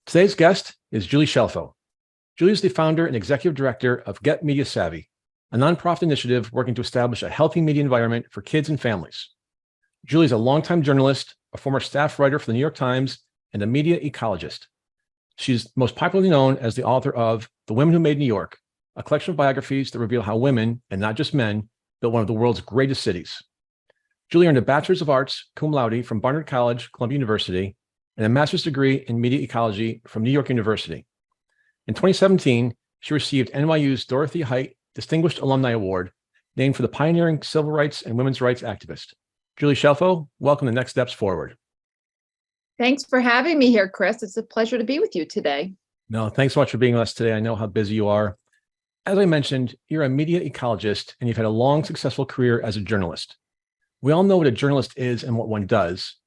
Today's guest is Julie Scelfo. Julie is the founder and executive director of Get Media Savvy, a nonprofit initiative working to establish a healthy media environment for kids and families. Julie is a longtime journalist, a former staff writer for the New York Times, and a media ecologist. She's most popularly known as the author of The Women Who Made New York, a collection of biographies that reveal how women, and not just men, built one of the world's greatest cities. Julie earned a Bachelor's of Arts, cum laude, from Barnard College, Columbia University, and a master's degree in media ecology from New York University. In 2017, she received NYU's Dorothy Height Distinguished Alumni Award, named for the pioneering civil rights and women's rights activist. Julie Scelfo, welcome to Next Steps Forward. Thanks for having me here, Chris. It's a pleasure to be with you today. No, thanks so much for being with us today. I know how busy you are. As I mentioned, you're a media ecologist, and you've had a long, successful career as a journalist. We all know what a journalist is and what one does,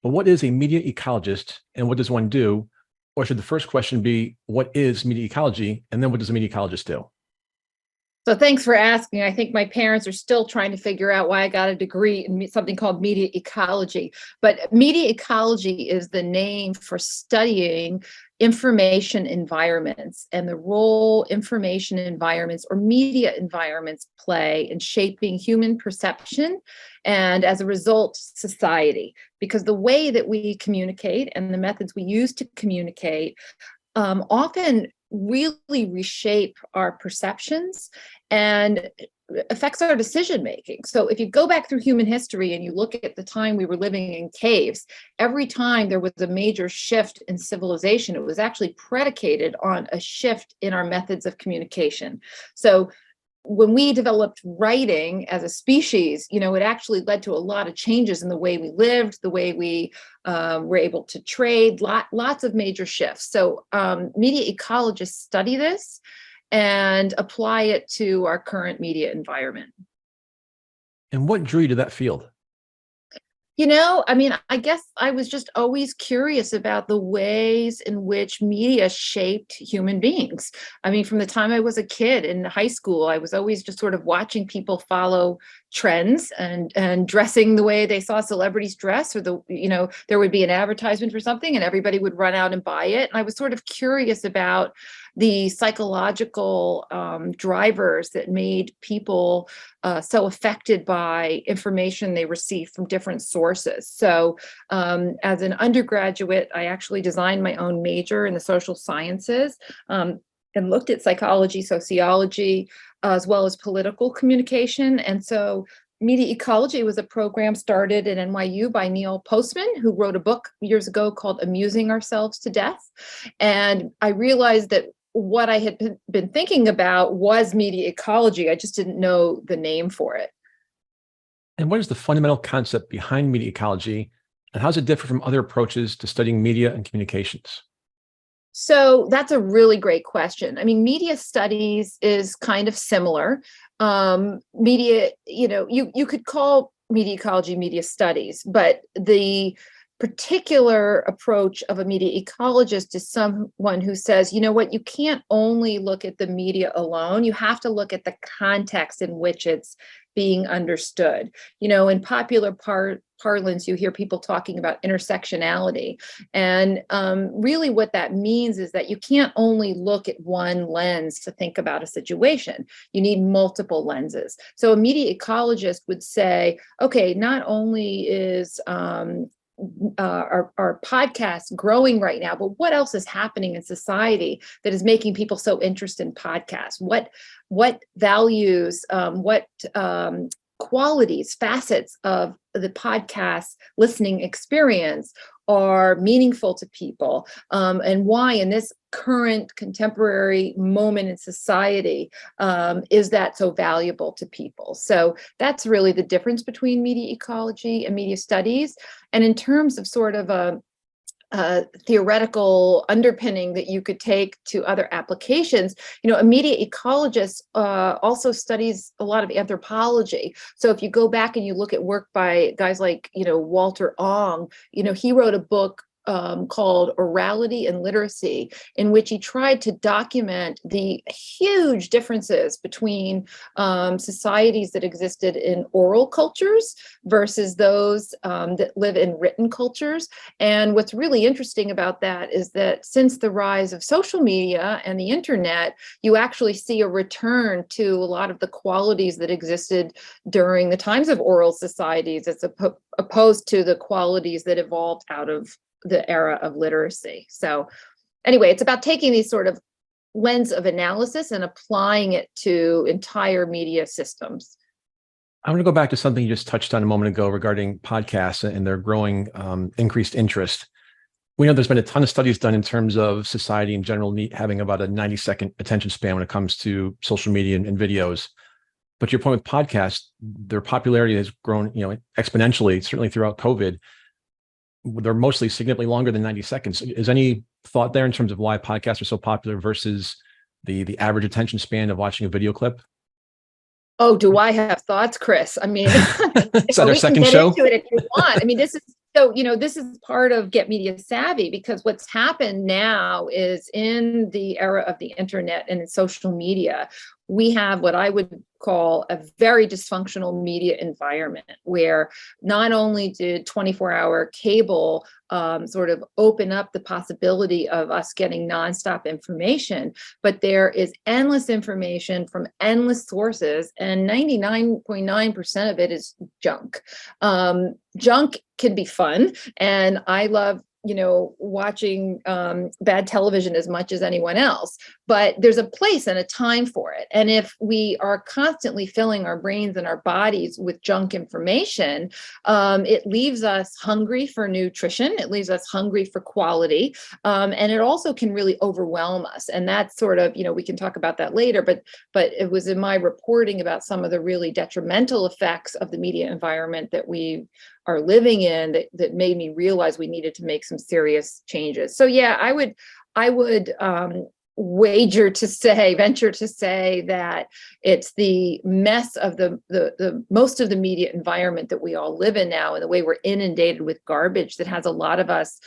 but what is a media ecologist and what does one do? Or should the first question be, what is media ecology? And then what does a media ecologist do? So thanks for asking. I think my parents are still trying to figure out why I got a degree in something called media ecology. But media ecology is the name for studying information environments and the role information environments or media environments play in shaping human perception and, as a result, society. Because the way that we communicate and the methods we use to communicate often really reshape our perceptions and affects our decision making. So if you go back through human history and you look at the time we were living in caves, every time there was a major shift in civilization, it was actually predicated on a shift in our methods of communication. So when we developed writing as a species, it actually led to a lot of changes in the way we lived, the way we were able to trade, lots of major shifts. So media ecologists study this and apply it to our current media environment. And what drew you to that field? I guess I was just always curious about the ways in which media shaped human beings. From the time I was a kid in high school, I was always just sort of watching people follow trends and dressing the way they saw celebrities dress, or there would be an advertisement for something and everybody would run out and buy it. And I was sort of curious about the psychological drivers that made people so affected by information they received from different sources. So as an undergraduate, I actually designed my own major in the social sciences and looked at psychology, sociology, as well as political communication. And so media ecology was a program started at NYU by Neil Postman, who wrote a book years ago called Amusing Ourselves to Death. And I realized that what I had been thinking about was media ecology. I just didn't know the name for it. And what is the fundamental concept behind media ecology, and how does it differ from other approaches to studying media and communications? So that's a really great question. Media studies is kind of similar. Media, you could call media ecology media studies, but the particular approach of a media ecologist is someone who says, you can't only look at the media alone. You have to look at the context in which it's being understood. In popular parlance, you hear people talking about intersectionality. And really what that means is that you can't only look at one lens to think about a situation. You need multiple lenses. So a media ecologist would say, okay, not only is our podcast growing right now, but what else is happening in society that is making people so interested in podcasts? What values, what qualities, facets of the podcast listening experience are meaningful to people, and why in this current contemporary moment in society is that so valuable to people? So that's really the difference between media ecology and media studies. And in terms of sort of a theoretical underpinning that you could take to other applications, a media ecologist also studies a lot of anthropology. So if you go back and you look at work by guys like, Walter Ong, he wrote a book called Orality and Literacy, in which he tried to document the huge differences between societies that existed in oral cultures versus those that live in written cultures. And what's really interesting about that is that since the rise of social media and the internet, you actually see a return to a lot of the qualities that existed during the times of oral societies, as opposed to the qualities that evolved out of the era of literacy. So anyway, it's about taking these sort of lens of analysis and applying it to entire media systems. I want to go back to something you just touched on a moment ago regarding podcasts and their growing increased interest. We know there's been a ton of studies done in terms of society in general having about a 90-second attention span when it comes to social media and videos. But your point with podcasts, their popularity has grown, exponentially, certainly throughout COVID. They're mostly significantly longer than 90 seconds. Is any thought there in terms of why podcasts are so popular versus the average attention span of watching a video clip? Oh, do I have thoughts, Chris? I mean, Is that our we second can get show? into it if you want. I mean, this is part of Get Media Savvy, because what's happened now is in the era of the internet and in social media, we have what I would call a very dysfunctional media environment, where not only did 24-hour cable sort of open up the possibility of us getting nonstop information, but there is endless information from endless sources, and 99.9% of it is junk. Junk can be fun, and I love watching bad television as much as anyone else, but there's a place and a time for it. And if we are constantly filling our brains and our bodies with junk information, it leaves us hungry for nutrition. It leaves us hungry for quality. And it also can really overwhelm us. And that's sort of, we can talk about that later, but it was in my reporting about some of the really detrimental effects of the media environment that we are living in that made me realize we needed to make some serious changes. So yeah, I would venture to say that it's the mess of the most of the media environment that we all live in now, and the way we're inundated with garbage that has a lot of us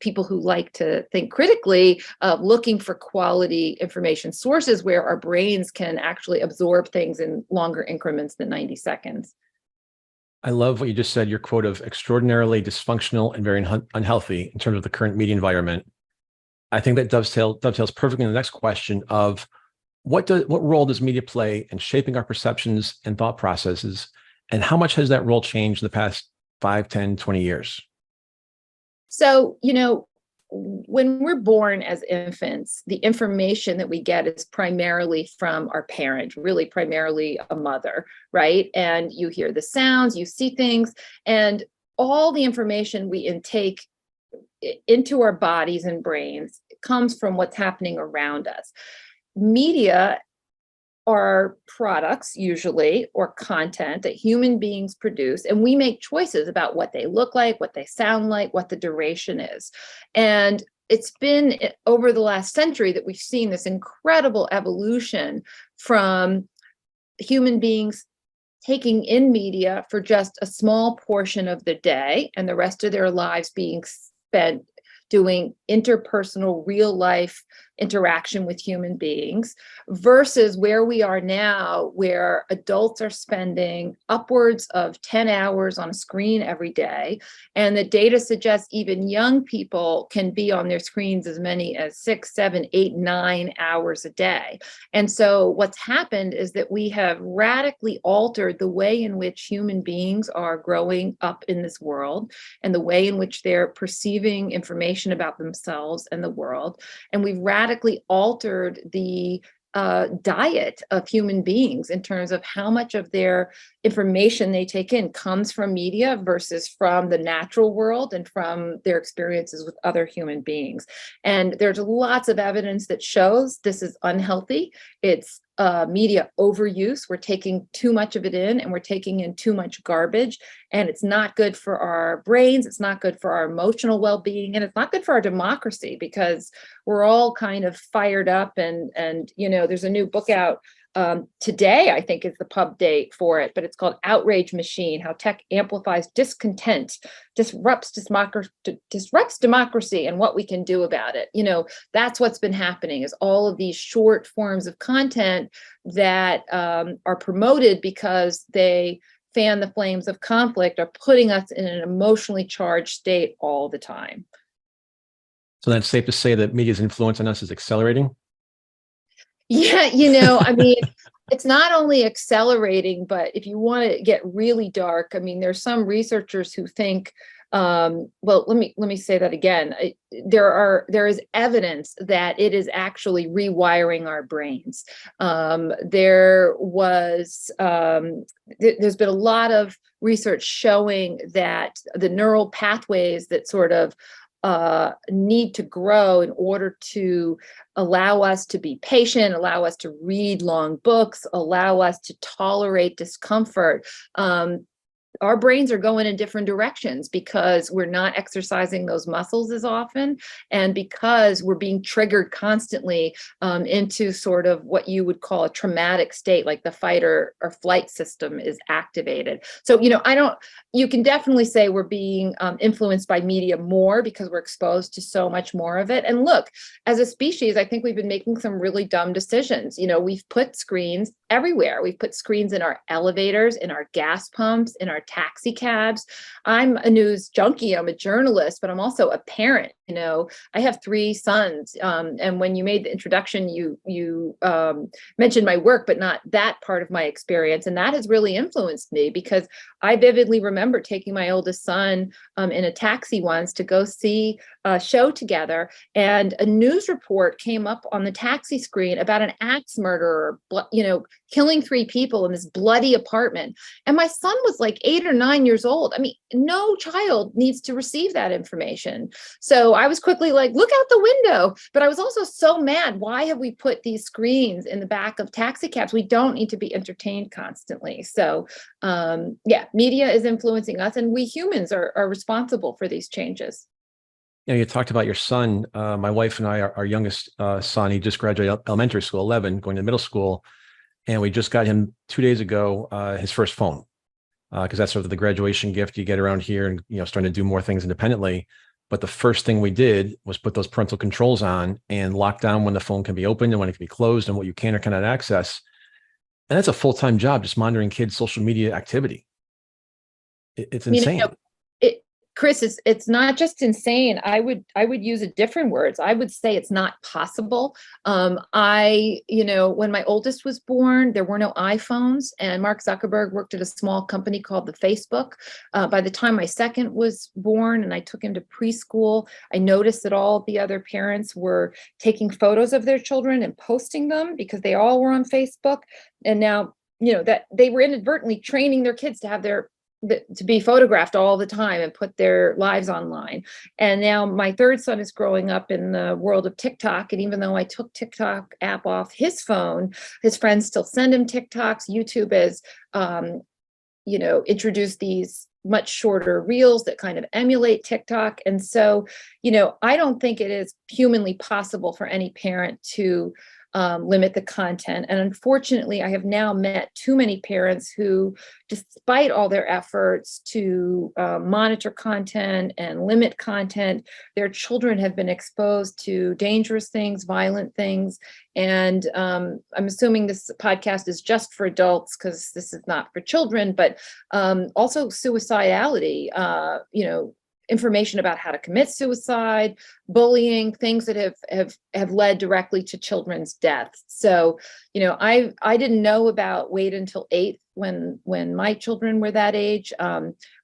people who like to think critically, looking for quality information sources where our brains can actually absorb things in longer increments than 90 seconds. I love what you just said, your quote of extraordinarily dysfunctional and very unhealthy in terms of the current media environment. I think that dovetails perfectly in the next question of what role does media play in shaping our perceptions and thought processes, and how much has that role changed in the past 5, 10, 20 years? So, when we're born as infants, the information that we get is primarily from our parent, really primarily a mother, right? And you hear the sounds, you see things, and all the information we intake into our bodies and brains comes from what's happening around us. Media are products, usually, or content that human beings produce, and we make choices about what they look like, what they sound like, what the duration is. And it's been over the last century that we've seen this incredible evolution from human beings taking in media for just a small portion of the day, and the rest of their lives being spent doing interpersonal, real life interaction with human beings, versus where we are now, where adults are spending upwards of 10 hours on a screen every day. And the data suggests even young people can be on their screens as many as 6, 7, 8, 9 hours a day. And so what's happened is that we have radically altered the way in which human beings are growing up in this world, and the way in which they're perceiving information about themselves and the world. And we've radically altered the diet of human beings in terms of how much of their information they take in comes from media versus from the natural world and from their experiences with other human beings. And there's lots of evidence that shows this is unhealthy. It's media overuse. We're taking too much of it in, and we're taking in too much garbage, and it's not good for our brains. It's not good for our emotional well-being, and it's not good for our democracy, because we're all kind of fired up and there's a new book out today, I think, is the pub date for it, but it's called Outrage Machine: How Tech Amplifies Discontent, Disrupts Democracy, and What We Can Do About It. That's what's been happening, is all of these short forms of content that are promoted because they fan the flames of conflict, are putting us in an emotionally charged state all the time. So that's safe to say that media's influence on us is accelerating? Yeah, I mean, it's not only accelerating, but if you want to get really dark, I mean, there's some researchers who think, well, let me say that again. There is evidence that it is actually rewiring our brains. There's been a lot of research showing that the neural pathways that sort of need to grow in order to allow us to be patient, allow us to read long books, allow us to tolerate discomfort. Our brains are going in different directions because we're not exercising those muscles as often, and because we're being triggered constantly into sort of what you would call a traumatic state, like the fight or flight system is activated. So, you can definitely say we're being influenced by media more because we're exposed to so much more of it. And look, as a species, I think we've been making some really dumb decisions. We've put screens everywhere. We've put screens in our elevators, in our gas pumps, in our taxi cabs. I'm a news junkie. I'm a journalist, but I'm also a parent. I have 3 sons. And when you made the introduction, you mentioned my work, but not that part of my experience. And that has really influenced me because I vividly remember taking my oldest son in a taxi once to go see a show together. And a news report came up on the taxi screen about an axe murderer, killing 3 people in this bloody apartment. And my son was like 8 or 9 years old. I mean, no child needs to receive that information. So I was quickly like, look out the window. But I was also so mad. Why have we put these screens in the back of taxi cabs? We don't need to be entertained constantly. So media is influencing us, and we humans are responsible for these changes. You talked about your son. My wife and I, our youngest son, he just graduated elementary school, 11, going to middle school. And we just got him 2 days ago, his first phone, because that's sort of the graduation gift you get around here, and, starting to do more things independently. But the first thing we did was put those parental controls on and lock down when the phone can be opened and when it can be closed and what you can or cannot access. And that's a full-time job, just monitoring kids' social media activity. It's insane. Chris, it's not just insane. I would use a different words. I would say it's not possible. When my oldest was born, there were no iPhones, and Mark Zuckerberg worked at a small company called the Facebook. By the time my second was born and I took him to preschool, I noticed that all the other parents were taking photos of their children and posting them because they all were on Facebook. And now, that they were inadvertently training their kids to have to be photographed all the time and put their lives online. And now my third son is growing up in the world of TikTok. And even though I took TikTok app off his phone, his friends still send him TikToks. YouTube has, introduced these much shorter reels that kind of emulate TikTok. And so, I don't think it is humanly possible for any parent to limit the content. And unfortunately, I have now met too many parents who, despite all their efforts to monitor content and limit content, their children have been exposed to dangerous things, violent things. And I'm assuming this podcast is just for adults because this is not for children, but also suicidality, information about how to commit suicide, bullying, things that have led directly to children's deaths. So, I didn't know about wait until 8th when my children were that age.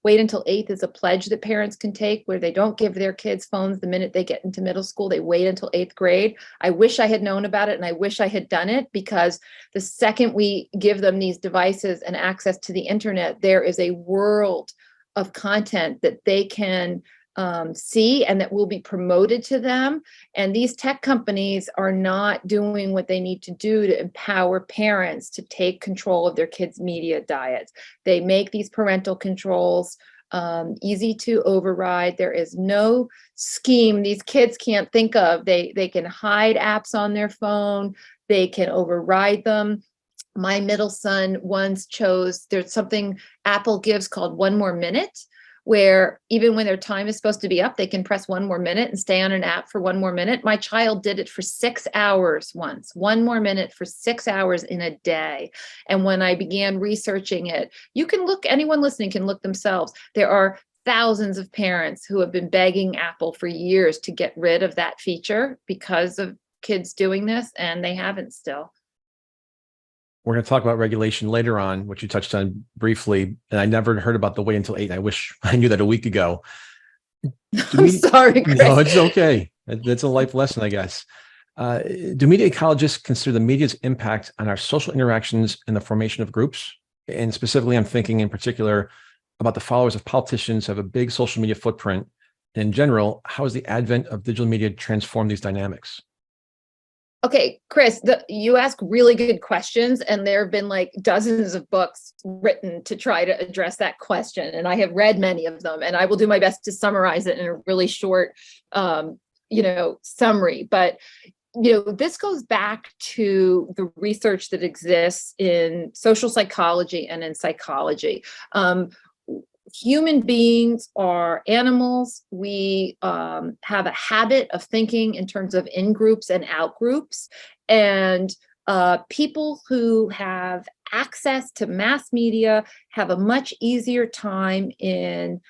Wait until 8th is a pledge that parents can take where they don't give their kids phones the minute they get into middle school. They wait until 8th grade. I wish I had known about it, and I wish I had done it, because the second we give them these devices and access to the internet, there is a world of content that they can see and that will be promoted to them. And these tech companies are not doing what they need to do to empower parents to take control of their kids' media diets. They make these parental controls easy to override. There is no scheme these kids can't think of. They can hide apps on their phone. They can override them. My middle son once chose, there's something Apple gives called 1 more minute, where even when their time is supposed to be up, they can press 1 more minute and stay on an app for 1 more minute. My child did it for 6 hours once, 1 more minute for 6 hours in a day. And when I began researching it, you can look, anyone listening can look themselves. There are thousands of parents who have been begging Apple for years to get rid of that feature because of kids doing this, and they haven't still. We're going to talk about regulation later on, which you touched on briefly, and I never heard about the wait until 8. And I wish I knew that a week ago. I'm sorry, Chris. No, it's okay. That's a life lesson, I guess. Do media ecologists consider the media's impact on our social interactions and the formation of groups? And specifically, I'm thinking in particular about the followers of politicians who have a big social media footprint. And in general, how has the advent of digital media transformed these dynamics? Okay, Chris, you ask really good questions, and there have been like dozens of books written to try to address that question. And I have read many of them, and I will do my best to summarize it in a really short, summary. But, this goes back to the research that exists in social psychology and in psychology. Human beings are animals. We have a habit of thinking in terms of in groups and out groups. And people who have access to mass media have a much easier time in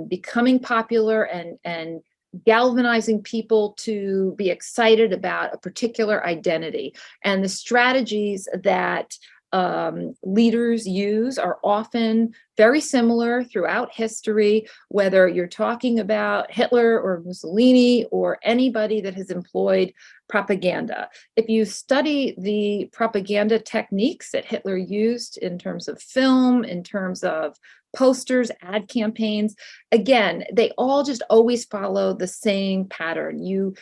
becoming popular and galvanizing people to be excited about a particular identity. And the strategies that leaders use are often very similar throughout history, whether you're talking about Hitler or Mussolini or anybody that has employed propaganda. If you study the propaganda techniques that Hitler used in terms of film, in terms of posters, ad campaigns, again, they all just always follow the same pattern. You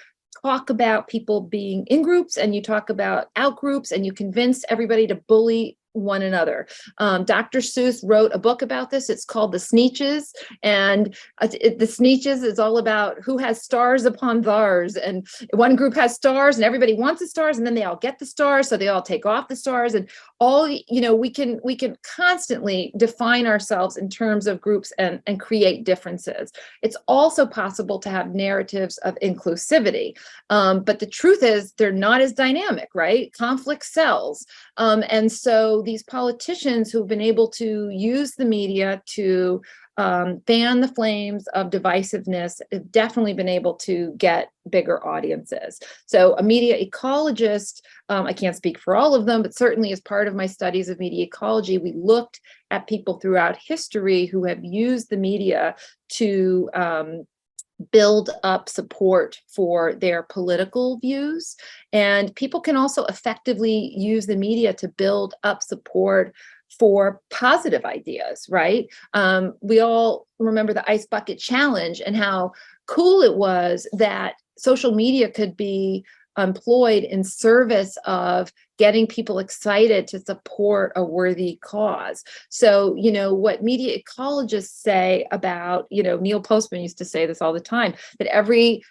talk about people being in groups and you talk about out groups and you convince everybody to bully one another. Dr. Seuss wrote a book about this. It's called The Sneetches. And The Sneetches is all about who has stars upon thars. And one group has stars and everybody wants the stars, and then they all get the stars. So they all take off the stars, and all, we can constantly define ourselves in terms of groups and create differences. It's also possible to have narratives of inclusivity. But the truth is they're not as dynamic, right? Conflict sells. And so these politicians who've been able to use the media to fan the flames of divisiveness have definitely been able to get bigger audiences. So a media ecologist, I can't speak for all of them, but certainly as part of my studies of media ecology, we looked at people throughout history who have used the media to build up support for their political views. And people can also effectively use the media to build up support for positive ideas, right? We all remember the Ice Bucket Challenge and how cool it was that social media could be employed in service of getting people excited to support a worthy cause. So, what media ecologists say about, Neil Postman used to say this all the time, that every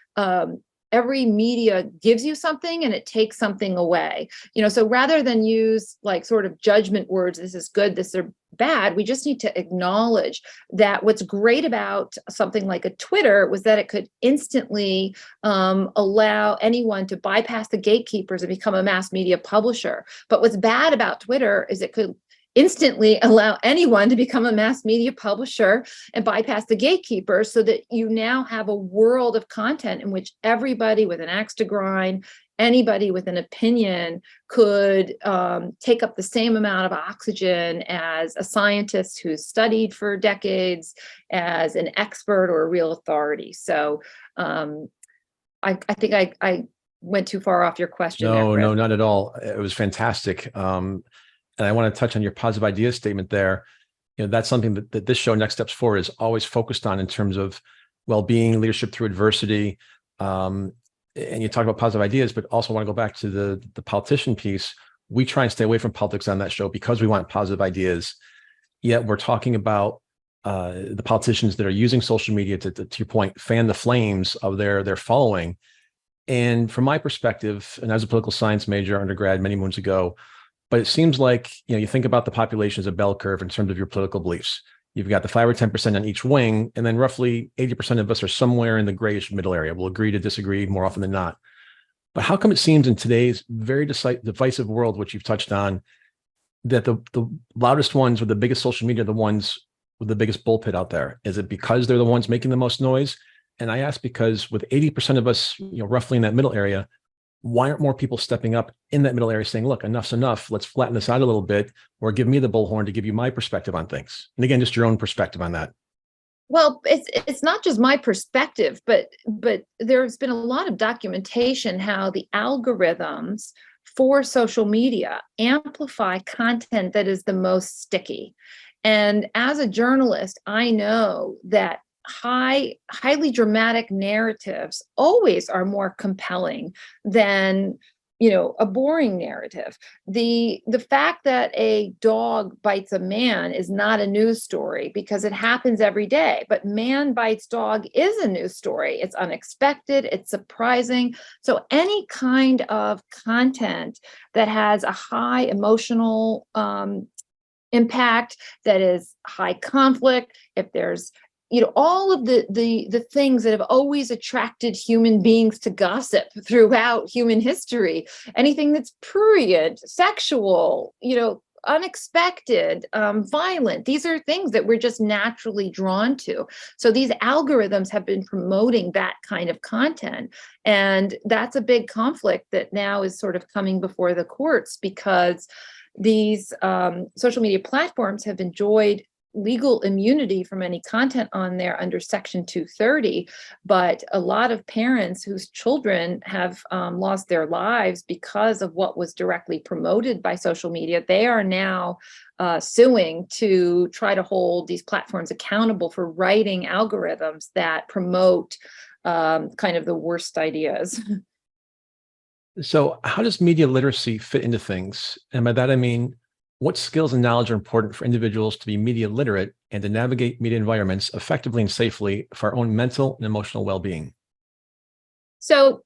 media gives you something and it takes something away. So rather than use like sort of judgment words, this is good, this is bad, we just need to acknowledge that what's great about something like a Twitter was that it could instantly allow anyone to bypass the gatekeepers and become a mass media publisher. But what's bad about Twitter is it could instantly allow anyone to become a mass media publisher and bypass the gatekeepers, so that you now have a world of content in which everybody with an axe to grind, anybody with an opinion could take up the same amount of oxygen as a scientist who's studied for decades, as an expert or a real authority. So I think I went too far off your question. No, not at all. It was fantastic. And I want to touch on your positive ideas statement there. That's something that this show, Next Steps Forward, is always focused on in terms of well-being, leadership through adversity. And you talk about positive ideas, but also want to go back to the politician piece. We try and stay away from politics on that show because we want positive ideas. Yet we're talking about the politicians that are using social media to your point, fan the flames of their following. And from my perspective, and as a political science major undergrad many moons ago, But it seems like, you think about the population as a bell curve in terms of your political beliefs. You've got the 5 or 10% on each wing, and then roughly 80% of us are somewhere in the grayish middle area. We'll agree to disagree more often than not. But how come it seems in today's very divisive world, which you've touched on, that the loudest ones with the biggest social media are the ones with the biggest bullpit out there? Is it because they're the ones making the most noise? And I ask because with 80% of us, roughly in that middle area, why aren't more people stepping up in that middle area saying, look, enough's enough. Let's flatten this out a little bit, or give me the bullhorn to give you my perspective on things. And again, just your own perspective on that. Well, it's not just my perspective, but there's been a lot of documentation how the algorithms for social media amplify content that is the most sticky. And as a journalist, I know that highly dramatic narratives always are more compelling than a boring narrative. The fact that a dog bites a man is not a news story because it happens every day, but man bites dog is a news story. It's unexpected, it's surprising. So any kind of content that has a high emotional impact, that is high conflict, if there's all of the things that have always attracted human beings to gossip throughout human history, anything that's prurient, sexual, unexpected, violent, these are things that we're just naturally drawn to. So these algorithms have been promoting that kind of content. And that's a big conflict that now is sort of coming before the courts, because these social media platforms have enjoyed legal immunity from any content on there under Section 230, but a lot of parents whose children have lost their lives because of what was directly promoted by social media, they are now suing to try to hold these platforms accountable for writing algorithms that promote kind of the worst ideas. So how does media literacy fit into things? And by that, I mean, what skills and knowledge are important for individuals to be media literate and to navigate media environments effectively and safely for our own mental and emotional well-being? So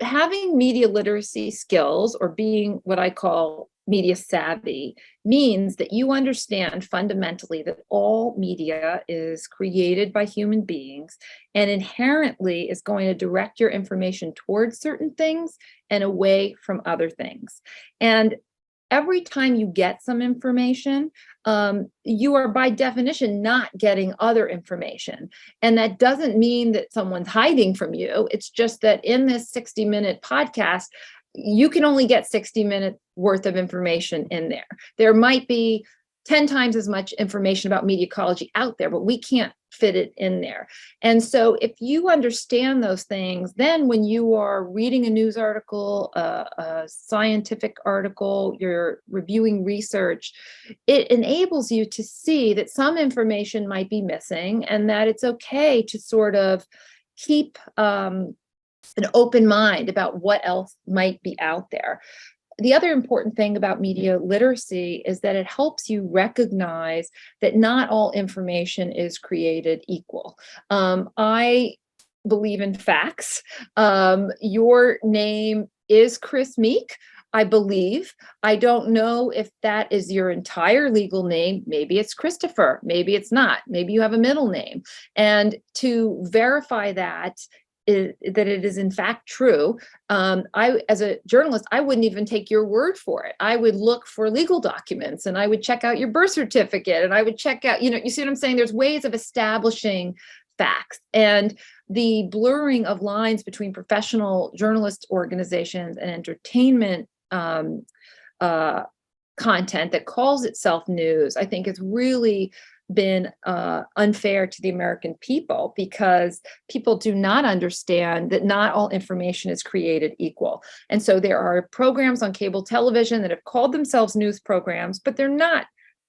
having media literacy skills, or being what I call media savvy, means that you understand fundamentally that all media is created by human beings and inherently is going to direct your information towards certain things and away from other things. And every time you get some information, you are by definition not getting other information. And that doesn't mean that someone's hiding from you. It's just that in this 60-minute podcast, you can only get 60 minutes worth of information in there. There might be 10 times as much information about media ecology out there, but we can't fit it in there. And so if you understand those things, then when you are reading a news article, a scientific article, you're reviewing research, it enables you to see that some information might be missing and that it's okay to sort of keep an open mind about what else might be out there. The other important thing about media literacy is that it helps you recognize that not all information is created equal. I believe in facts. Your name is Chris Meek, I believe. I don't know if that is your entire legal name. Maybe it's Christopher. Maybe it's not. Maybe you have a middle name. And to verify that it is in fact true, I, as a journalist, I wouldn't even take your word for it. I would look for legal documents and I would check out your birth certificate and I would check out, you see what I'm saying? There's ways of establishing facts, and the blurring of lines between professional journalist organizations and entertainment content that calls itself news, I think is really been unfair to the American people, because people do not understand that not all information is created equal. And so there are programs on cable television that have called themselves news programs, but they're not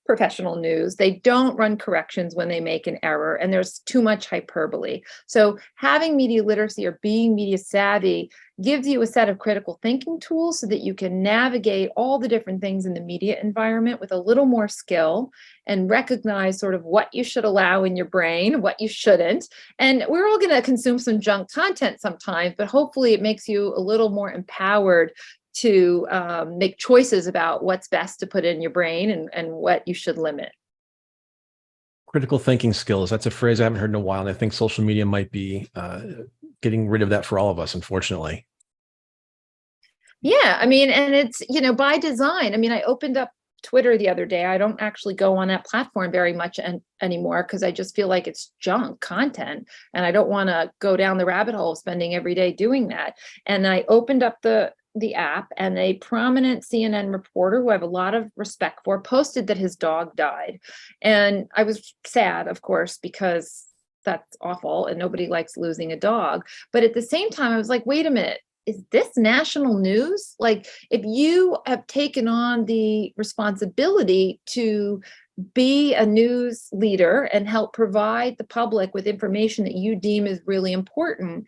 professional news. They don't run corrections when they make an error, and there's too much hyperbole. So having media literacy or being media savvy gives you a set of critical thinking tools so that you can navigate all the different things in the media environment with a little more skill and recognize sort of what you should allow in your brain, what you shouldn't. And we're all going to consume some junk content sometimes, but hopefully it makes you a little more empowered to make choices about what's best to put in your brain and what you should limit. Critical thinking skills. That's a phrase I haven't heard in a while. And I think social media might be getting rid of that for all of us, unfortunately. Yeah, I mean, and it's, by design. I mean, I opened up Twitter the other day. I don't actually go on that platform very much anymore because I just feel like it's junk content and I don't want to go down the rabbit hole of spending every day doing that. And I opened up the app, and a prominent CNN reporter who I have a lot of respect for posted that his dog died. And I was sad, of course, because that's awful and nobody likes losing a dog. But at the same time, I was like, wait a minute. Is this national news? Like, if you have taken on the responsibility to be a news leader and help provide the public with information that you deem is really important,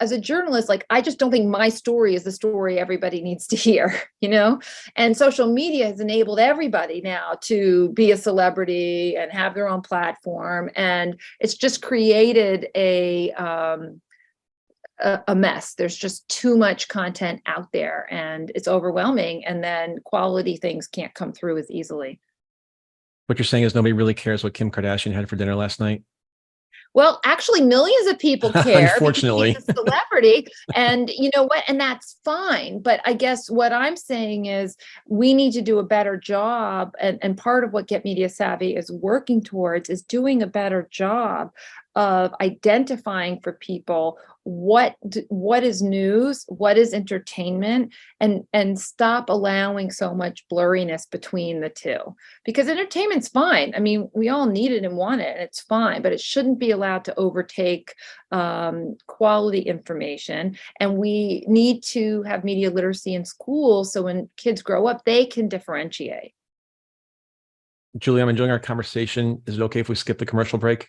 as a journalist, like, I just don't think my story is the story everybody needs to hear, and social media has enabled everybody now to be a celebrity and have their own platform. And it's just created a mess. There's just too much content out there and it's overwhelming. And then quality things can't come through as easily. What you're saying is nobody really cares what Kim Kardashian had for dinner last night? Well, actually, millions of people care. Unfortunately. Because she's a celebrity. And you know what? And that's fine. But I guess what I'm saying is we need to do a better job. And part of what Get Media Savvy is working towards is doing a better job of identifying for people what is news, what is entertainment, and stop allowing so much blurriness between the two. Because entertainment's fine. I mean, we all need it and want it, and it's fine, but it shouldn't be allowed to overtake quality information. And we need to have media literacy in schools so when kids grow up, they can differentiate. Julie, I'm enjoying our conversation. Is it okay if we skip the commercial break?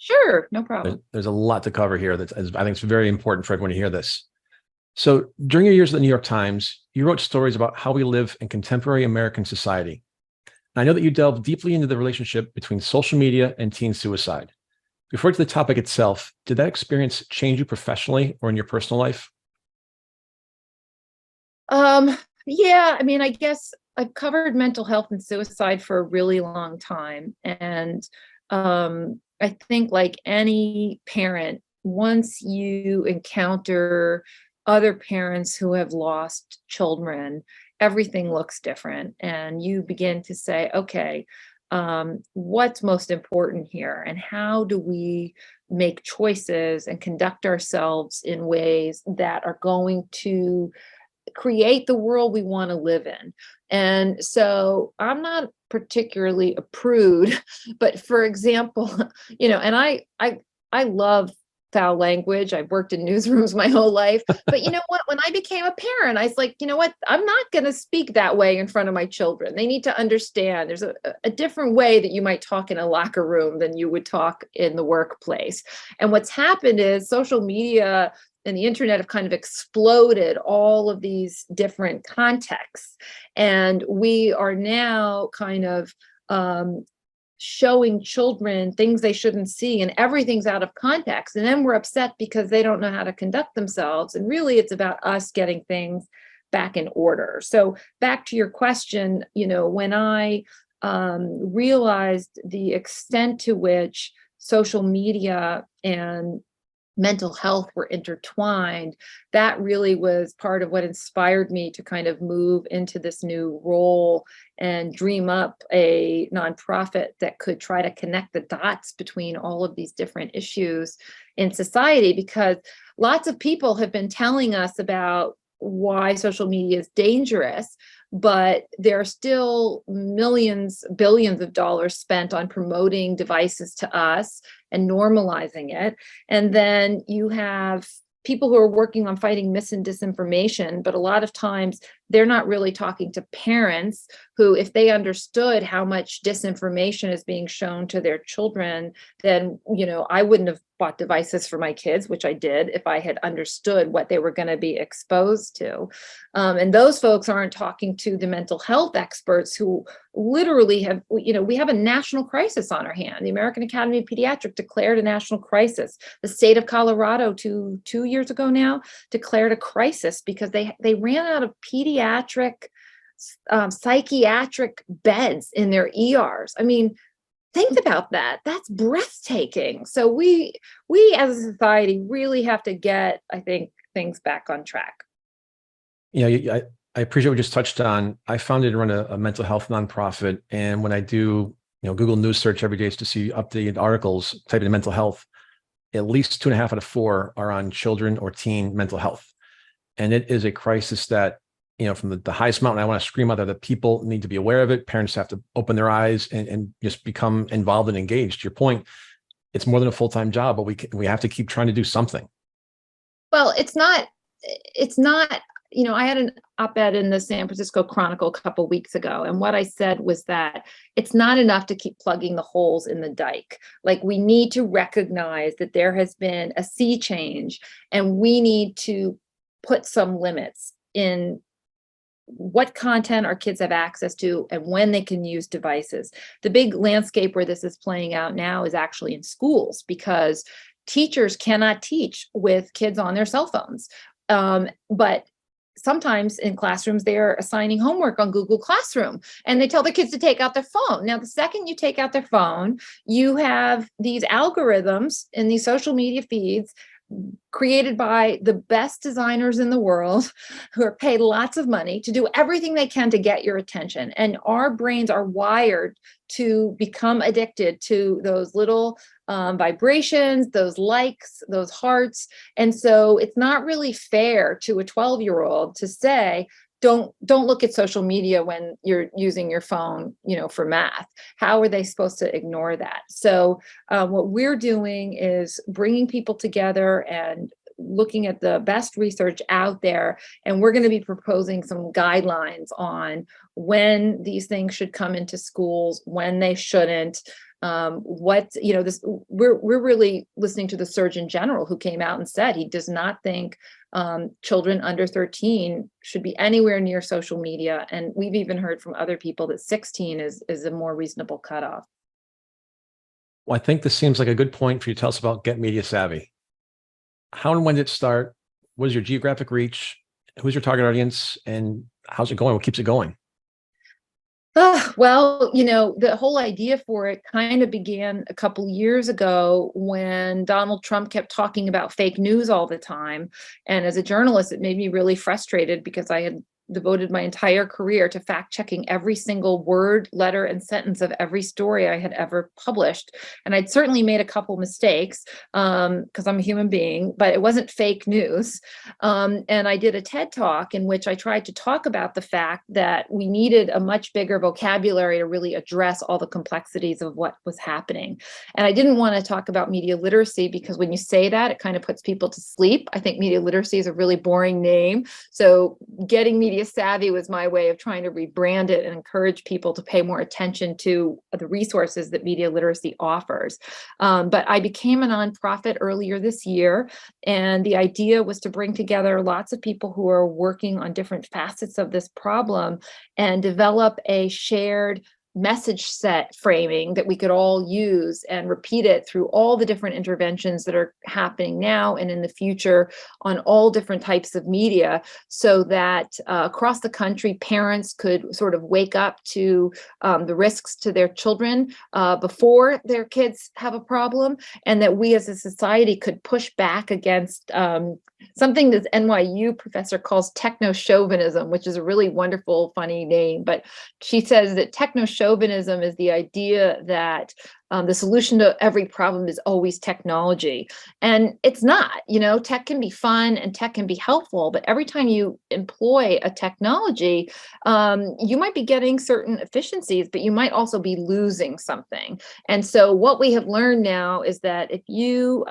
Sure, no problem. There's a lot to cover here. I think it's very important for everyone to hear this. So during your years at the New York Times, you wrote stories about how we live in contemporary American society. And I know that you delved deeply into the relationship between social media and teen suicide. Before to the topic itself, did that experience change you professionally or in your personal life? Yeah, I mean, I guess I've covered mental health and suicide for a really long time. And I think, like any parent, once you encounter other parents who have lost children, everything looks different. And you begin to say, okay, what's most important here? And how do we make choices and conduct ourselves in ways that are going to create the world we want to live in? And so I'm not particularly a prude, but for example, and I love foul language. I've worked in newsrooms my whole life, but you know what? When I became a parent, I was like, you know what? I'm not going to speak that way in front of my children. They need to understand there's a different way that you might talk in a locker room than you would talk in the workplace. And what's happened is social media and the internet have kind of exploded all of these different contexts. And we are now kind of showing children things they shouldn't see, and everything's out of context. And then we're upset because they don't know how to conduct themselves. And really, it's about us getting things back in order. So back to your question, when I realized the extent to which social media and mental health were intertwined, that really was part of what inspired me to kind of move into this new role and dream up a nonprofit that could try to connect the dots between all of these different issues in society. Because lots of people have been telling us about why social media is dangerous, but there are still millions, billions of dollars spent on promoting devices to us and normalizing it. And then you have people who are working on fighting mis and disinformation, but a lot of times they're not really talking to parents who, if they understood how much disinformation is being shown to their children, then, I wouldn't have bought devices for my kids, which I did if I had understood what they were going to be exposed to. And those folks aren't talking to the mental health experts who literally have, we have a national crisis on our hand. The American Academy of Pediatrics declared a national crisis. The state of Colorado 2 years ago now declared a crisis because they ran out of pediatric psychiatric beds in their ERs. I mean, think about that. That's breathtaking. So we as a society really have to get, I think, things back on track. I appreciate what you just touched on. I founded and run a mental health nonprofit. And when I do, Google News search every day to see updated articles, type in mental health, at least 2.5 out of 4 are on children or teen mental health. And it is a crisis that, from the highest mountain, I want to scream out there that people need to be aware of it. Parents have to open their eyes and just become involved and engaged. To your point, it's more than a full-time job, but we have to keep trying to do something. Well, it's not, I had an op-ed in the San Francisco Chronicle a couple of weeks ago. And what I said was that it's not enough to keep plugging the holes in the dike. Like, we need to recognize that there has been a sea change, and we need to put some limits in what content our kids have access to and when they can use devices. The big landscape where this is playing out now is actually in schools, because teachers cannot teach with kids on their cell phones. But sometimes in classrooms, they're assigning homework on Google Classroom, and they tell their kids to take out their phone. Now, the second you take out their phone, you have these algorithms in these social media feeds created by the best designers in the world, who are paid lots of money to do everything they can to get your attention. And our brains are wired to become addicted to those little vibrations, those likes, those hearts. And so it's not really fair to a 12-year-old to say, don't look at social media when you're using your phone, for math. How are they supposed to ignore that? So what we're doing is bringing people together and looking at the best research out there. And we're going to be proposing some guidelines on when these things should come into schools, when they shouldn't. We're really listening to the Surgeon General, who came out and said he does not think children under 13 should be anywhere near social media. And we've even heard from other people that 16 is a more reasonable cutoff. Well, I think this seems like a good point for you to tell us about Get Media Savvy. How and when did it start? What is your geographic reach? Who's your target audience? And how's it going? What keeps it going? Well, the whole idea for it kind of began a couple years ago when Donald Trump kept talking about fake news all the time. And as a journalist, it made me really frustrated, because I had devoted my entire career to fact checking every single word, letter, and sentence of every story I had ever published. And I'd certainly made a couple mistakes because I'm a human being, but it wasn't fake news. And I did a TED Talk in which I tried to talk about the fact that we needed a much bigger vocabulary to really address all the complexities of what was happening. And I didn't want to talk about media literacy, because when you say that, it kind of puts people to sleep. I think media literacy is a really boring name. So getting media savvy was my way of trying to rebrand it and encourage people to pay more attention to the resources that media literacy offers. But I became a nonprofit earlier this year, and the idea was to bring together lots of people who are working on different facets of this problem and develop a shared message set framing that we could all use and repeat it through all the different interventions that are happening now and in the future on all different types of media, so that across the country, parents could sort of wake up to the risks to their children before their kids have a problem, and that we as a society could push back against something that NYU professor calls techno-chauvinism, which is a really wonderful, funny name. But she says that techno-chauvinism is the idea that the solution to every problem is always technology. And it's not. Tech can be fun and tech can be helpful, but every time you employ a technology, you might be getting certain efficiencies, but you might also be losing something. And so what we have learned now is that if you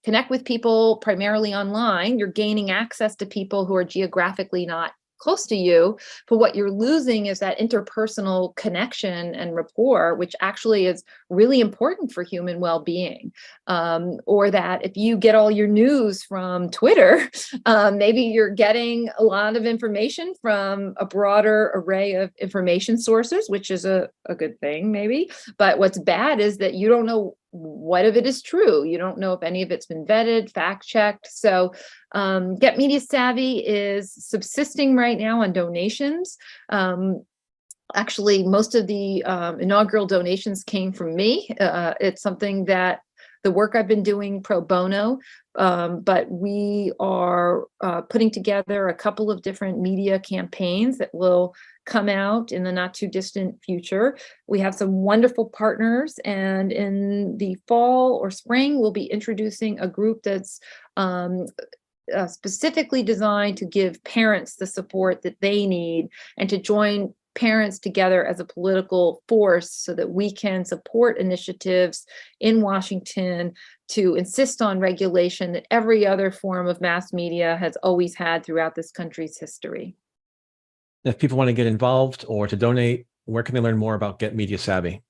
connect with people primarily online, you're gaining access to people who are geographically not close to you, but what you're losing is that interpersonal connection and rapport, which actually is really important for human well-being. Or that if you get all your news from Twitter, maybe you're getting a lot of information from a broader array of information sources, which is a good thing maybe. But what's bad is that you don't know what of it is true. You don't know if any of it's been vetted, fact-checked. So Get Media Savvy is subsisting right now on donations. Actually, most of the inaugural donations came from me. It's something that the work I've been doing pro bono, but we are putting together a couple of different media campaigns that will come out in the not too distant future. We have some wonderful partners, and in the fall or spring, we'll be introducing a group that's specifically designed to give parents the support that they need and to join parents together as a political force so that we can support initiatives in Washington to insist on regulation that every other form of mass media has always had throughout this country's history. If people want to get involved or to donate, where can they learn more about Get Media Savvy?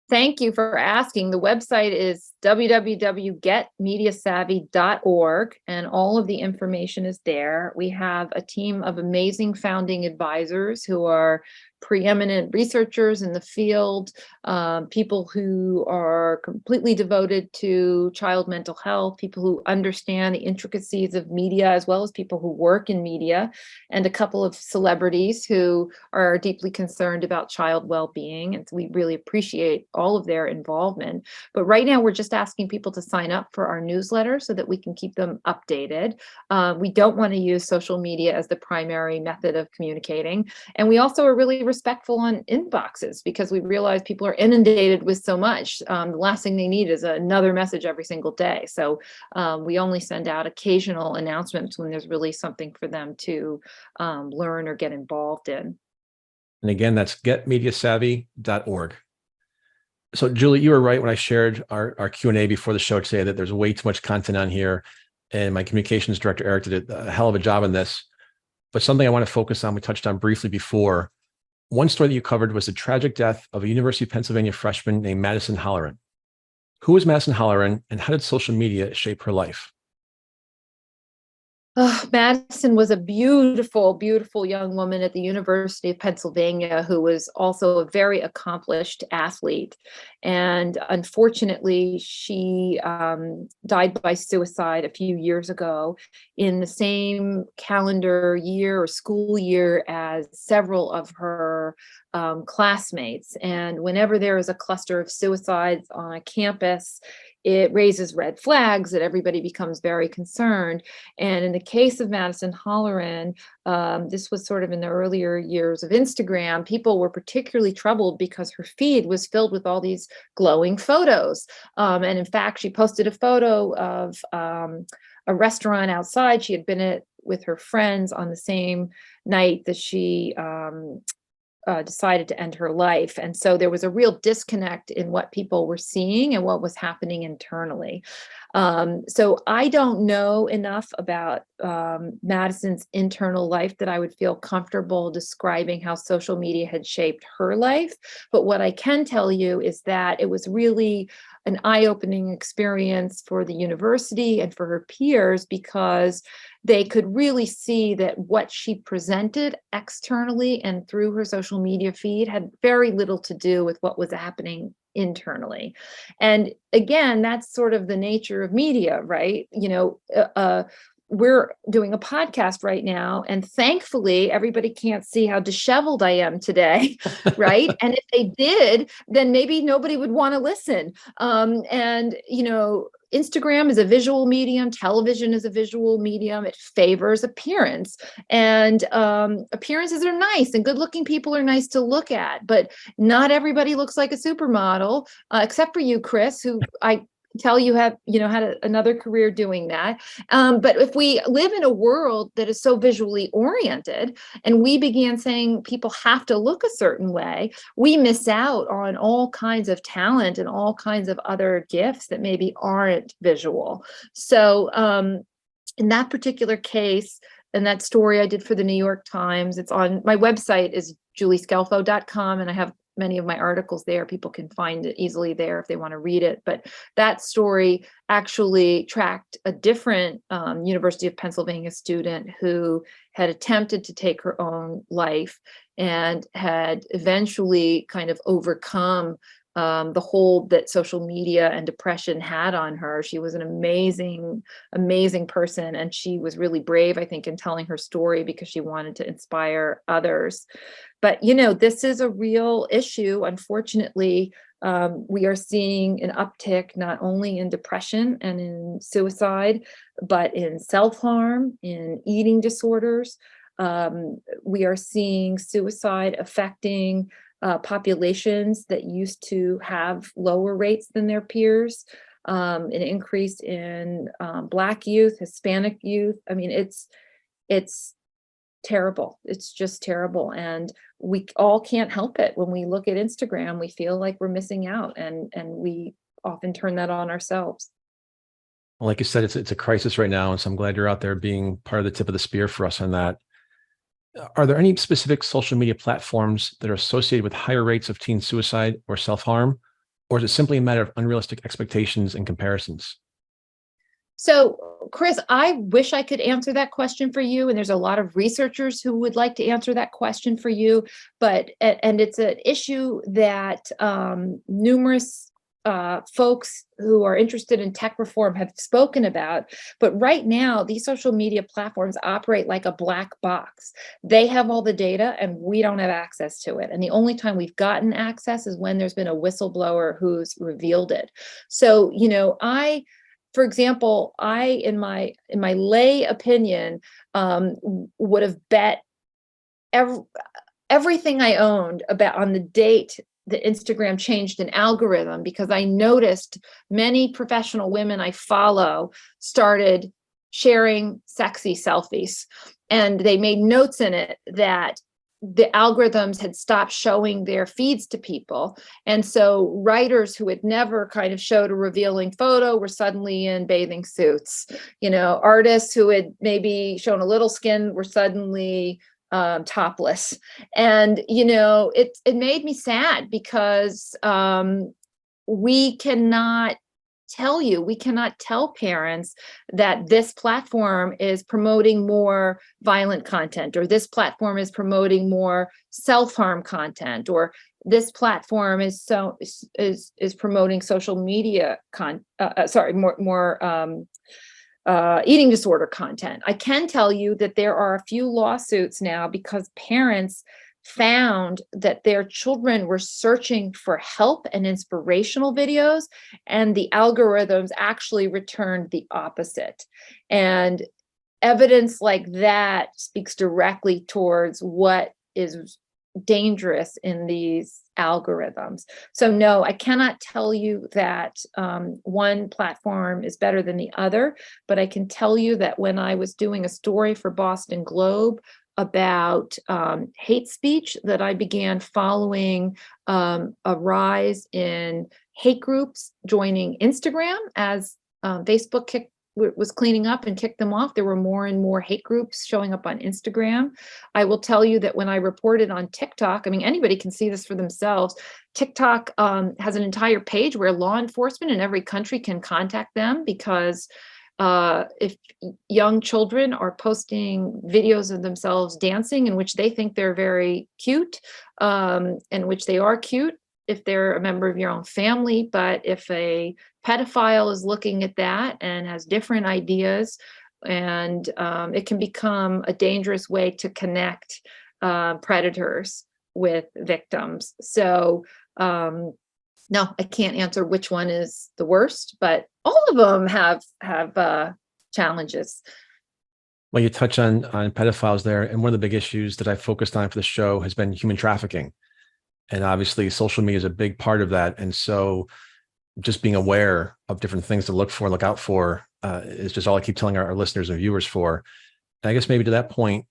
Thank you for asking. The website is www.getmediasavvy.org, and all of the information is there. We have a team of amazing founding advisors who are preeminent researchers in the field, people who are completely devoted to child mental health, people who understand the intricacies of media, as well as people who work in media, and a couple of celebrities who are deeply concerned about child well-being. And we really appreciate all of their involvement. But right now, we're just asking people to sign up for our newsletter so that we can keep them updated. We don't want to use social media as the primary method of communicating. And we also are really respectful on inboxes because we realize people are inundated with so much. The last thing they need is another message every single day. So we only send out occasional announcements when there's really something for them to learn or get involved in. And again, that's getmediasavvy.org. So Julie, you were right when I shared our Q&A before the show today that there's way too much content on here. And my communications director, Eric, did a hell of a job on this. But something I want to focus on, we touched on briefly before. One story that you covered was the tragic death of a University of Pennsylvania freshman named Madison Holleran. Who was Madison Holleran, and how did social media shape her life? Madison was a beautiful, beautiful young woman at the University of Pennsylvania who was also a very accomplished athlete. And unfortunately, she died by suicide a few years ago in the same calendar year or school year as several of her classmates. And whenever there is a cluster of suicides on a campus, it raises red flags that everybody becomes very concerned. And in the case of Madison Holleran, this was sort of in the earlier years of Instagram, people were particularly troubled because her feed was filled with all these glowing photos. And in fact, she posted a photo of a restaurant outside she had been at with her friends on the same night that she decided to end her life. And so there was a real disconnect in what people were seeing and what was happening internally. So I don't know enough about Madison's internal life that I would feel comfortable describing how social media had shaped her life. But what I can tell you is that it was really an eye-opening experience for the university and for her peers because they could really see that what she presented externally and through her social media feed had very little to do with what was happening internally. And again, that's sort of the nature of media, right? You know, we're doing a podcast right now, and thankfully everybody can't see how disheveled I am today, right? And if they did, then maybe nobody would want to listen. And you know, Instagram is a visual medium, television is a visual medium. It favors appearance, and appearances are nice, and good-looking people are nice to look at. But not everybody looks like a supermodel, except for you, Chris, who I tell you have, you know, had another career doing that. But if we live in a world that is so visually oriented and we began saying people have to look a certain way, we miss out on all kinds of talent and all kinds of other gifts that maybe aren't visual. So in that particular case, and that story I did for the New York Times. It's on my website is juliescelfo.com, and I have many of my articles there. People can find it easily there if they want to read it. But that story actually tracked a different University of Pennsylvania student who had attempted to take her own life and had eventually kind of overcome the hold that social media and depression had on her. She was an amazing, amazing person. And she was really brave, I think, in telling her story because she wanted to inspire others. But, this is a real issue. Unfortunately, we are seeing an uptick not only in depression and in suicide, but in self-harm, in eating disorders. We are seeing suicide affecting populations that used to have lower rates than their peers, an increase in Black youth, Hispanic youth. I mean, it's terrible. It's just terrible. And we all can't help it. When we look at Instagram, we feel like we're missing out, and we often turn that on ourselves. Well, like you said, it's a crisis right now. And so I'm glad you're out there being part of the tip of the spear for us on that. Are there any specific social media platforms that are associated with higher rates of teen suicide or self-harm? Or is it simply a matter of unrealistic expectations and comparisons? So, Chris, I wish I could answer that question for you. And there's a lot of researchers who would like to answer that question for you. But, and it's an issue that numerous folks who are interested in tech reform have spoken about. But right now, these social media platforms operate like a black box. They have all the data and we don't have access to it. And the only time we've gotten access is when there's been a whistleblower who's revealed it. So, for example, in my lay opinion, would have bet everything I owned on the date that Instagram changed an algorithm, because I noticed many professional women I follow started sharing sexy selfies, and they made notes in it that the algorithms had stopped showing their feeds to people. And so writers who had never kind of showed a revealing photo were suddenly in bathing suits. Artists who had maybe shown a little skin were suddenly topless. And, it made me sad because we cannot tell parents that this platform is promoting more violent content, or this platform is promoting more self-harm content, or this platform is promoting social media more eating disorder content. I can tell you that there are a few lawsuits now because parents found that their children were searching for help and inspirational videos, and the algorithms actually returned the opposite. And evidence like that speaks directly towards what is dangerous in these algorithms. So no, I cannot tell you that one platform is better than the other, but I can tell you that when I was doing a story for Boston Globe about hate speech, that I began following a rise in hate groups joining Instagram as Facebook was cleaning up and kicked them off. There were more and more hate groups showing up on Instagram. I will tell you that when I reported on TikTok, I mean, anybody can see this for themselves. TikTok has an entire page where law enforcement in every country can contact them, because if young children are posting videos of themselves dancing in which they think they're very cute, and which they are cute if they're a member of your own family, but if a pedophile is looking at that and has different ideas, and it can become a dangerous way to connect predators with victims. So no, I can't answer which one is the worst, but all of them have challenges. Well, you touch on pedophiles there, and one of the big issues that I focused on for the show has been human trafficking, and obviously social media is a big part of that. And so, just being aware of different things to look for, look out for, is just all I keep telling our listeners and viewers for. And I guess maybe to that point,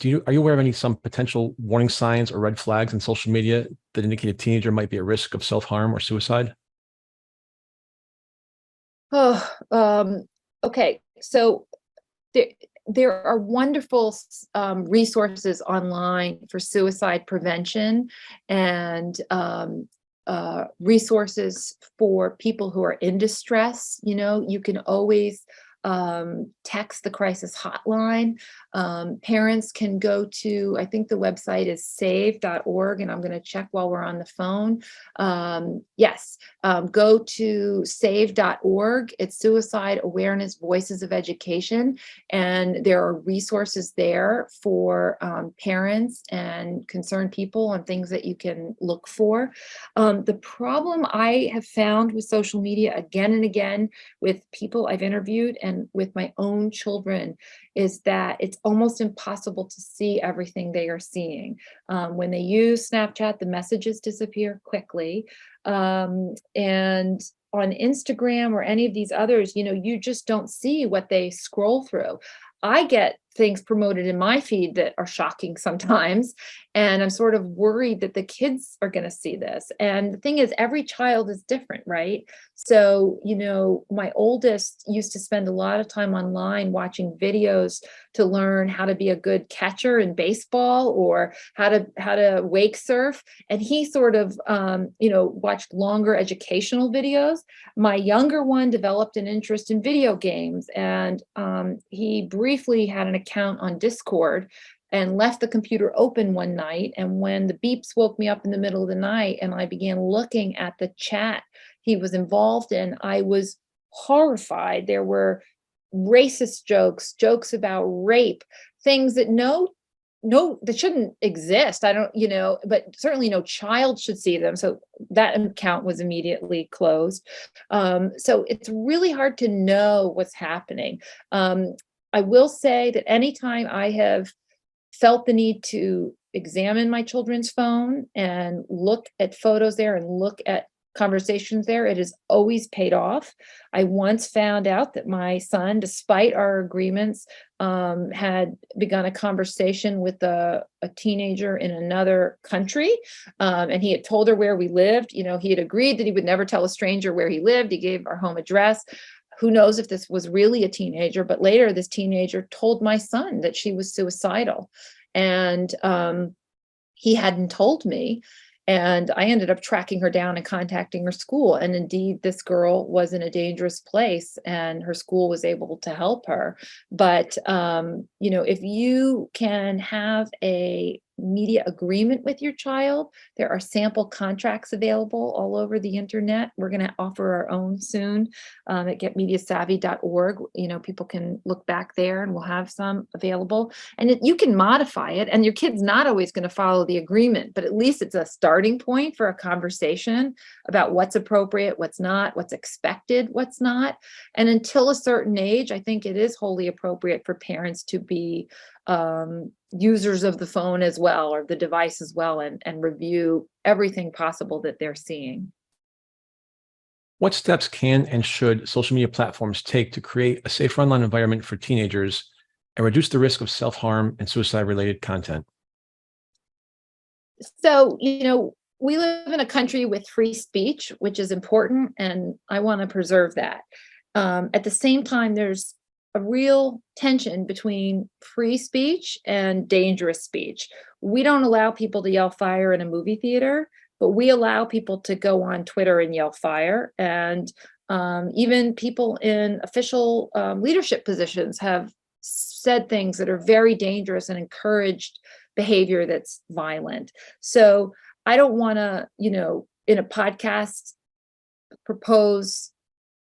are you aware of some potential warning signs or red flags in social media that indicate a teenager might be at risk of self-harm or suicide? Okay. So there are wonderful resources online for suicide prevention and resources for people who are in distress. You can always text the crisis hotline. Parents can go to, I think the website is save.org, and I'm going to check while we're on the phone. Yes, go to save.org. It's Suicide Awareness Voices of Education, and there are resources there for parents and concerned people on things that you can look for. The problem I have found with social media again and again with people I've interviewed and with my own children is that it's almost impossible to see everything they are seeing. When they use Snapchat, the messages disappear quickly. And on Instagram or any of these others, you just don't see what they scroll through. I get things promoted in my feed that are shocking sometimes, and I'm sort of worried that the kids are going to see this. And the thing is, every child is different, right? So, my oldest used to spend a lot of time online watching videos to learn how to be a good catcher in baseball or how to wake surf. And he sort of, watched longer educational videos. My younger one developed an interest in video games, and he briefly had an account on Discord and left the computer open one night. And when the beeps woke me up in the middle of the night and I began looking at the chat he was involved in, I was horrified. There were racist jokes about rape, things that that shouldn't exist. I don't, but certainly no child should see them. So that account was immediately closed. So it's really hard to know what's happening. I will say that anytime I have felt the need to examine my children's phone and look at photos there and look at conversations there, it has always paid off. I once found out that my son, despite our agreements, had begun a conversation with a teenager in another country, and he had told her where we lived. He had agreed that he would never tell a stranger where he lived. He gave our home address. Who knows if this was really a teenager, but later this teenager told my son that she was suicidal, and he hadn't told me. And I ended up tracking her down and contacting her school. And indeed, this girl was in a dangerous place and her school was able to help her. But, if you can have a media agreement with your child, there are sample contracts available all over the internet. We're going to offer our own soon at getmediasavvy.org. People can look back there and we'll have some available. And you can modify it, and your kid's not always going to follow the agreement, but at least it's a starting point for a conversation about what's appropriate, what's not, what's expected, what's not. And until a certain age, I think it is wholly appropriate for parents to be users of the phone as well, or the device as well, and review everything possible that they're seeing. What steps can and should social media platforms take to create a safer online environment for teenagers and reduce the risk of self-harm and suicide-related content? So, we live in a country with free speech, which is important, and I want to preserve that. At the same time, there's a real tension between free speech and dangerous speech. We don't allow people to yell fire in a movie theater, but we allow people to go on Twitter and yell fire. And even people in official leadership positions have said things that are very dangerous and encouraged behavior that's violent. So I don't want to, in a podcast, propose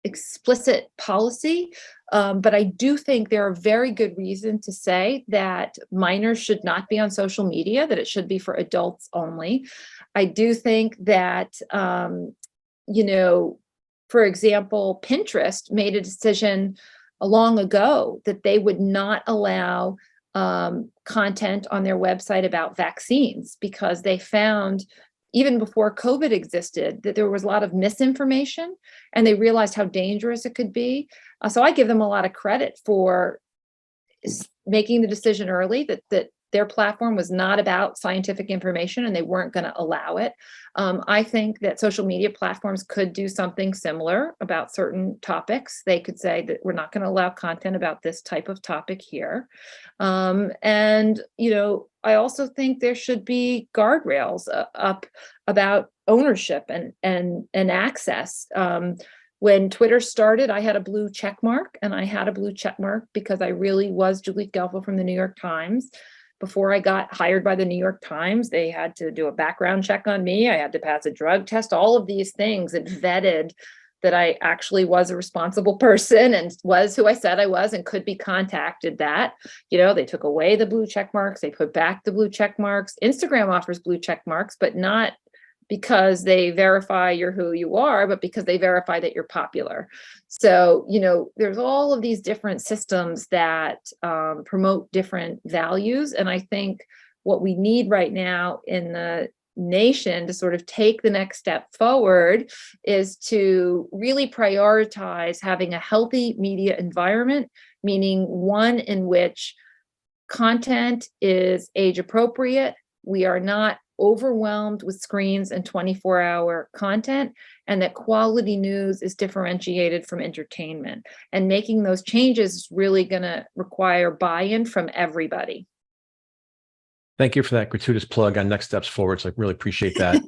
explicit policy, but I do think there are very good reasons to say that minors should not be on social media, that it should be for adults only. I do think that, for example, Pinterest made a decision long ago that they would not allow content on their website about vaccines, because they found, even before COVID existed, that there was a lot of misinformation, and they realized how dangerous it could be. So I give them a lot of credit for making the decision early that their platform was not about scientific information and they weren't going to allow it. I think that social media platforms could do something similar about certain topics. They could say that we're not going to allow content about this type of topic here. And, I also think there should be guardrails up about ownership and access. When Twitter started, I had a blue check mark, and I had a blue check mark because I really was Julie Scelfo from the New York Times. Before I got hired by the New York Times, they had to do a background check on me. I had to pass a drug test, all of these things that vetted that I actually was a responsible person and was who I said I was and could be contacted. That, they took away the blue check marks. They put back the blue check marks. Instagram offers blue check marks, but not because they verify you're who you are, but because they verify that you're popular. So, there's all of these different systems that promote different values. And I think what we need right now in the nation to sort of take the next step forward is to really prioritize having a healthy media environment, meaning one in which content is age appropriate. We are not overwhelmed with screens and 24-hour content, and that quality news is differentiated from entertainment. And making those changes is really going to require buy-in from everybody. Thank you for that gratuitous plug on Next Steps Forward. So I really appreciate that.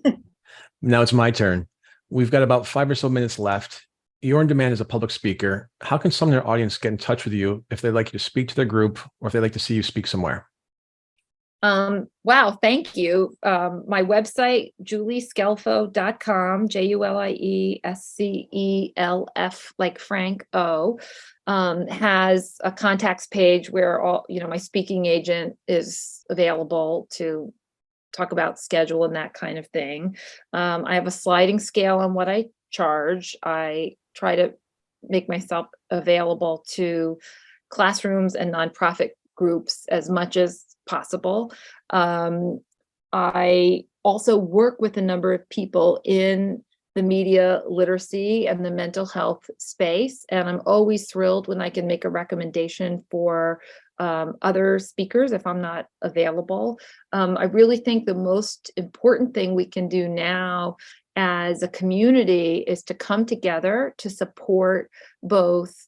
Now it's my turn. We've got about 5 or so minutes left. You're in demand as a public speaker. How can someone in their audience get in touch with you if they'd like you to speak to their group or if they'd like to see you speak somewhere? Wow, thank you. My website, juliescelfo.com, JuliesCelf, like Frank O, has a contacts page where all, my speaking agent is available to talk about schedule and that kind of thing. I have a sliding scale on what I charge. I try to make myself available to classrooms and nonprofit groups as much as possible. I also work with a number of people in the media literacy and the mental health space, and I'm always thrilled when I can make a recommendation for other speakers if I'm not available. I really think the most important thing we can do now as a community is to come together to support both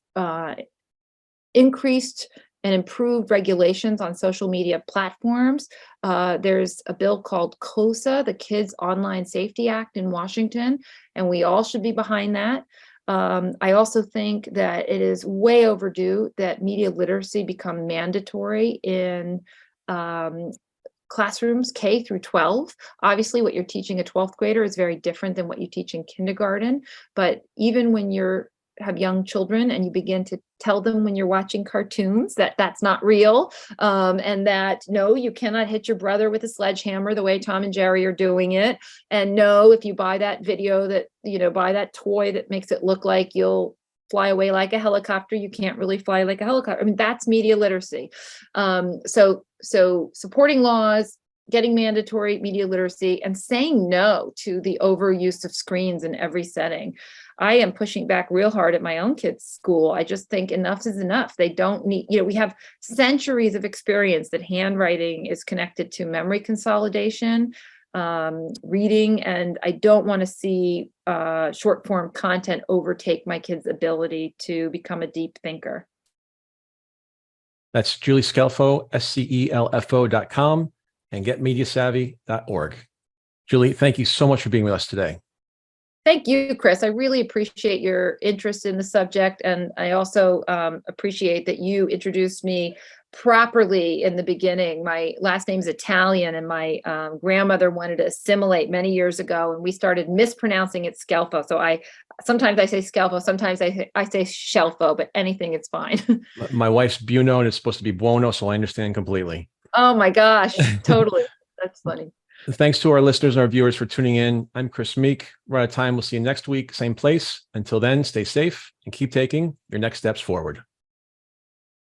increased and improved regulations on social media platforms. There's a bill called KOSA, the Kids Online Safety Act in Washington, and we all should be behind that. I also think that it is way overdue that media literacy become mandatory in classrooms K through 12. Obviously, what you're teaching a 12th grader is very different than what you teach in kindergarten, but even when you're have young children and you begin to tell them when you're watching cartoons that that's not real, and that no, you cannot hit your brother with a sledgehammer the way Tom and Jerry are doing it, and no, if you buy that video that buy that toy that makes it look like you'll fly away like a helicopter, you can't really fly like a helicopter. I mean, that's media literacy. So supporting laws, getting mandatory media literacy, and saying no to the overuse of screens in every setting. I am pushing back real hard at my own kids' school. I just think enough is enough. They don't need, we have centuries of experience that handwriting is connected to memory consolidation, reading, and I don't want to see short form content overtake my kids' ability to become a deep thinker. That's Julie Scelfo, SCELFO.com, and getmediasavvy.org. Julie, thank you so much for being with us today. Thank you, Chris. I really appreciate your interest in the subject. And I also appreciate that you introduced me properly in the beginning. My last name's Italian, and my grandmother wanted to assimilate many years ago, and we started mispronouncing it Scelfo. So sometimes I say Scelfo, sometimes I say Scelfo, but anything, it's fine. My wife's Buono, and it's supposed to be Buono, so I understand completely. Oh my gosh, totally. That's funny. Thanks to our listeners and our viewers for tuning in. I'm Chris Meek. We're out of time. We'll see you next week, same place. Until then, stay safe and keep taking your next steps forward.